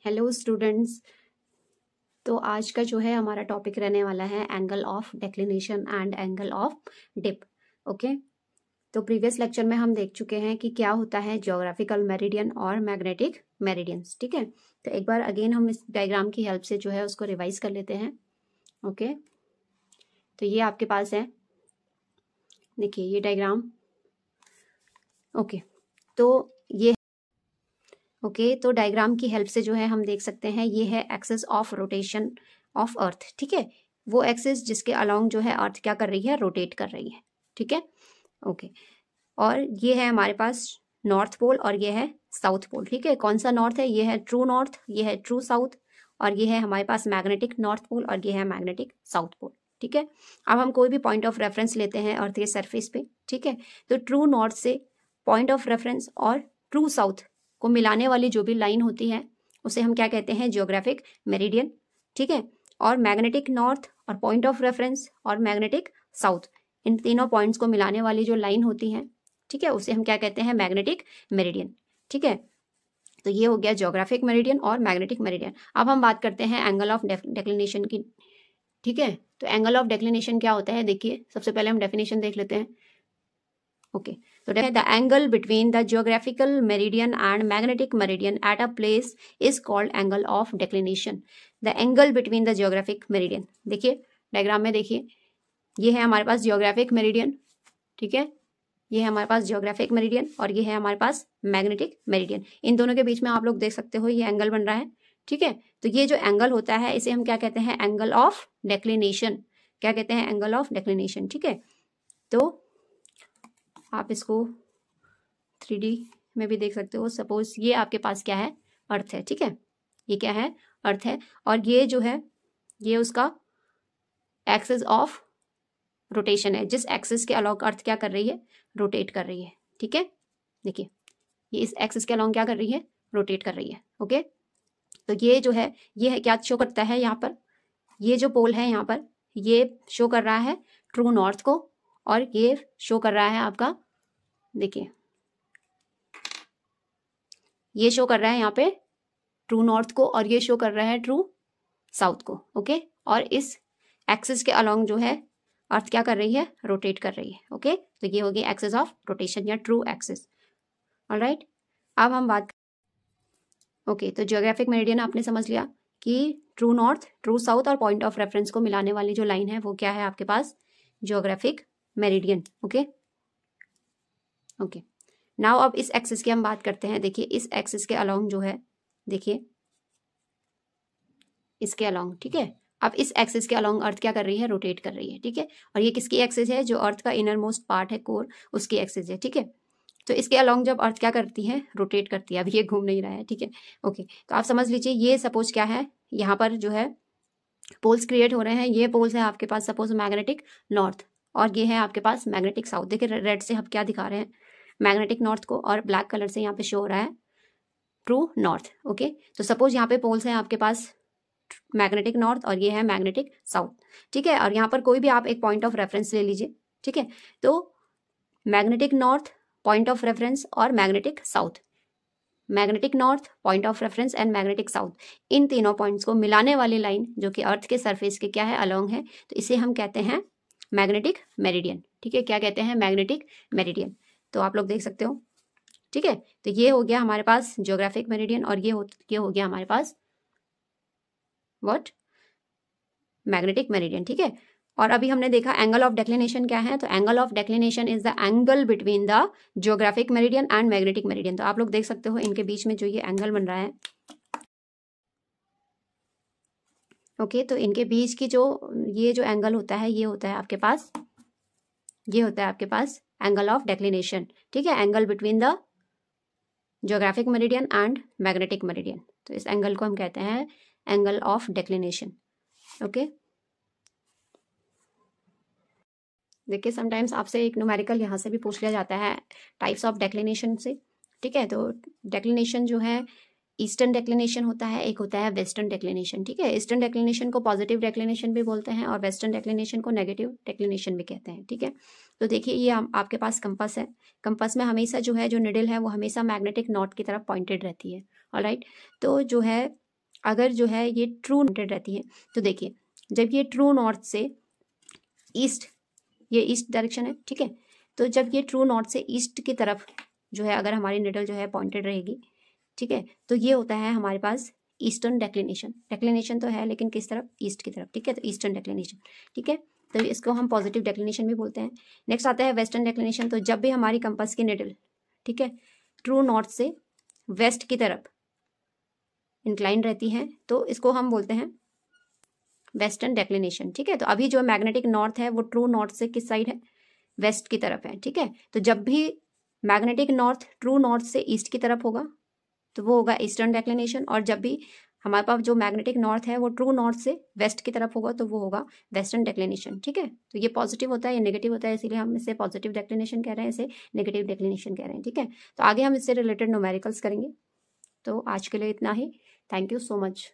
Hello students. तो आज का जो है हमारा टॉपिक रहने वाला है angle of declination and angle of dip. Okay, तो प्रीवियस लेक्चर में हम देख चुके हैं कि क्या होता है ज्योग्राफिकल मेरिडियन और मैग्नेटिक मेरिडियंस। ठीक है, तो एक बार अगेन हम इस डायग्राम की हेल्प से जो है उसको रिवाइज कर लेते हैं। ओके, तो ये आपके पास है, देखिए ये डायग्राम। ओके, तो ये तो डायग्राम की हेल्प से जो है हम देख सकते हैं ये है axis of rotation of earth. ठीक है, वो एक्सिस जिसके अलोंग जो है अर्थ क्या कर रही है, रोटेट कर रही है। ठीक है, ओके, और ये है हमारे पास नॉर्थ पोल और ये है साउथ पोल। ठीक है, कौन सा नॉर्थ है, ये है ट्रू नॉर्थ, ये है ट्रू साउथ, और ये है हमारे पास मैग्नेटिक नॉर्थ पोल और ये है मैग्नेटिक साउथ पोल। ठीक है, अब हम कोई भी पॉइंट ऑफ रेफरेंस लेते हैं अर्थ के सरफेस पे। ठीक है, तो ट्रू नॉर्थ से पॉइंट ऑफ रेफरेंस और ट्रू साउथ को मिलाने वाली जो भी लाइन होती है उसे हम क्या कहते हैं, जियोग्राफिक मेरिडियन। ठीक है, और मैग्नेटिक नॉर्थ और पॉइंट ऑफ रेफरेंस और मैग्नेटिक साउथ, इन तीनों पॉइंट्स को मिलाने वाली जो लाइन होती है, ठीक है, उसे हम क्या कहते हैं, मैग्नेटिक मेरिडियन। ठीक है, तो ये हो गया जियोग्राफिक मेरिडियन और मैग्नेटिक मेरिडियन। अब हम बात करते हैं एंगल ऑफ डेक्लिनेशन की। ठीक है, तो एंगल ऑफ डेक्लिनेशन क्या होता है, देखिए सबसे पहले हम डेफिनेशन देख लेते हैं। ओके, तो the angle between the geographical meridian and magnetic meridian at a place is called angle of declination. The angle between the geographic meridian, देखिए डायग्राम में देखिए, ये है हमारे पास जियोग्राफिक मेरिडियन। ठीक है, ये है हमारे पास जियोग्राफिक मेरिडियन और ये है हमारे पास मैग्नेटिक मेरिडियन। इन दोनों के बीच में आप लोग देख सकते हो ये एंगल बन रहा है। ठीक है, तो ये जो एंगल होता है इसे हम क्या कहते हैं, एंगल ऑफ डेक्लिनेशन। क्या कहते हैं, एंगल ऑफ डेक्लिनेशन। ठीक है, तो आप इसको 3D में भी देख सकते हो। सपोज ये आपके पास क्या है, अर्थ है। ठीक है, ये क्या है, अर्थ है, और ये जो है ये उसका एक्सिस ऑफ रोटेशन है, जिस एक्सिस के अलॉन्ग अर्थ क्या कर रही है, रोटेट कर रही है। ठीक है, देखिए ये इस एक्सिस के अलॉन्ग क्या कर रही है, रोटेट कर रही है। ओके, तो ये जो है ये है क्या शो करता है, यहाँ पर ये जो पोल है यहाँ पर ये शो कर रहा है ट्रू नॉर्थ को, और ये शो कर रहा है आपका, देखिए ये शो कर रहा है यहाँ पे ट्रू नॉर्थ को और ये शो कर रहा है ट्रू साउथ को। ओके, और इस एक्सिस के अलॉन्ग जो है अर्थ क्या कर रही है, रोटेट कर रही है। ओके, तो ये होगी एक्सिस ऑफ रोटेशन या ट्रू एक्सिस। ऑलराइट, अब हम बात, ओके, तो जियोग्राफिक मेरिडियन आपने समझ लिया कि ट्रू नॉर्थ, ट्रू साउथ और पॉइंट ऑफ रेफरेंस को मिलाने वाली जो लाइन है वो क्या है आपके पास, geographic meridian. Okay okay, now अब इस एक्सिस की हम बात करते हैं। देखिए इस एक्सिस के अलॉन्ग जो है, देखिए इसके अलॉन्ग, ठीक है, अब इस एक्सिस के अलॉन्ग अर्थ क्या कर रही है, रोटेट कर रही है। ठीक है, और ये किसकी एक्सिस है, जो अर्थ का इनर मोस्ट पार्ट है, कोर, उसकी एक्सिस है। ठीक है, तो इसके अलॉन्ग जब अर्थ क्या करती है, रोटेट करती है। अब ये घूम नहीं रहा है। ठीक है, ओके, तो आप समझ लीजिए ये सपोज क्या है, यहाँ पर जो है पोल्स क्रिएट हो रहे हैं। ये पोल्स है आपके पास सपोज मैग्नेटिक नॉर्थ और ये है आपके पास मैग्नेटिक साउथ। देखिए रेड से हम क्या दिखा रहे हैं, मैग्नेटिक नॉर्थ को, और ब्लैक कलर से यहाँ पे शो हो रहा है ट्रू नॉर्थ। ओके, तो सपोज यहाँ पे पोल्स हैं आपके पास मैग्नेटिक नॉर्थ और ये है मैग्नेटिक साउथ। ठीक है, और यहाँ पर कोई भी आप एक पॉइंट ऑफ रेफरेंस ले लीजिए। ठीक है, तो magnetic north, point of reference और magnetic south, magnetic north, point of reference and magnetic south, इन तीनों पॉइंट्स को मिलाने वाली लाइन जो कि अर्थ के सरफेस के क्या है, अलोंग है, तो इसे हम कहते हैं मैग्नेटिक मेरिडियन। ठीक है, क्या कहते हैं, मैग्नेटिक मेरिडियन। तो आप लोग देख सकते हो। ठीक है, तो ये हो गया हमारे पास जियोग्राफिक मेरिडियन और ये हो गया हमारे पास व्हाट, मैग्नेटिक मेरिडियन। ठीक है, और अभी हमने देखा एंगल ऑफ डेक्लिनेशन क्या है, तो angle of declination is the angle between the geographic meridian and magnetic meridian. तो आप लोग देख सकते हो इनके बीच में जो ये एंगल बन रहा है। ओके, तो इनके बीच की जो ये जो एंगल होता है ये होता है आपके पास, ये होता है आपके पास एंगल ऑफ डेक्लिनेशन। ठीक है, angle between the geographic meridian and magnetic meridian, तो इस एंगल को हम कहते हैं एंगल ऑफ डेक्लिनेशन। ओके, देखिए समटाइम्स आपसे एक न्यूमेरिकल यहाँ से भी पूछ लिया जाता है टाइप्स ऑफ डेक्लिनेशन से। ठीक है, तो डेक्लिनेशन जो है ईस्टर्न डेक्लिनेशन होता है, एक होता है वेस्टर्न डेक्लिनेशन। ठीक है, ईस्टर्न डेक्लिनेशन को पॉजिटिव डेक्लिनेशन भी बोलते हैं और वेस्टर्न डेक्लिनेशन को नेगेटिव डेक्लिनेशन भी कहते हैं। ठीक है, तो देखिए ये आपके पास कंपास है, कंपास में हमेशा जो है जो निडल है वो हमेशा मैग्नेटिक नॉर्थ की तरफ पॉइंटेड रहती है। ऑलराइट, तो जो है अगर जो है ये ट्रू नॉर्थ रहती है, तो देखिए जब ये ट्रू नॉर्थ से ईस्ट, ये ईस्ट डायरेक्शन है, ठीक है, तो जब ये ट्रू नॉर्थ से ईस्ट की तरफ जो है अगर हमारी निडल जो है पॉइंटेड रहेगी, ठीक है, तो ये होता है हमारे पास ईस्टर्न डेक्लिनेशन। डेक्लिनेशन तो है लेकिन किस तरफ, ईस्ट की तरफ, ठीक है, तो ईस्टर्न डेक्लिनेशन, ठीक है, तो इसको हम पॉजिटिव डेक्लिनेशन भी बोलते हैं। नेक्स्ट आता है वेस्टर्न डेक्लिनेशन। तो जब भी हमारी कंपास की निडल, ठीक है, ट्रू नॉर्थ से वेस्ट की तरफ इंक्लाइन रहती है तो इसको हम बोलते हैं वेस्टर्न डेक्लिनेशन, ठीक है। तो अभी जो मैग्नेटिक नॉर्थ है वो ट्रू नॉर्थ से किस साइड है, वेस्ट की तरफ है, ठीक है। तो जब भी मैग्नेटिक नॉर्थ ट्रू नॉर्थ से ईस्ट की तरफ होगा तो वो होगा ईस्टर्न डेक्लिनेशन, और जब भी हमारे पास जो मैग्नेटिक नॉर्थ है वो ट्रू नॉर्थ से वेस्ट की तरफ होगा तो वो होगा वेस्टर्न डेक्लिनेशन, ठीक है। तो ये पॉजिटिव होता है, ये नेगेटिव होता है, इसीलिए हम इसे पॉजिटिव डेक्लिनेशन कह रहे हैं, इसे नेगेटिव डेक्लिनेशन कह रहे हैं, ठीक है। तो आगे हम इससे रिलेटेड न्यूमेरिकल्स करेंगे। तो आज के लिए इतना ही। Thank you so much.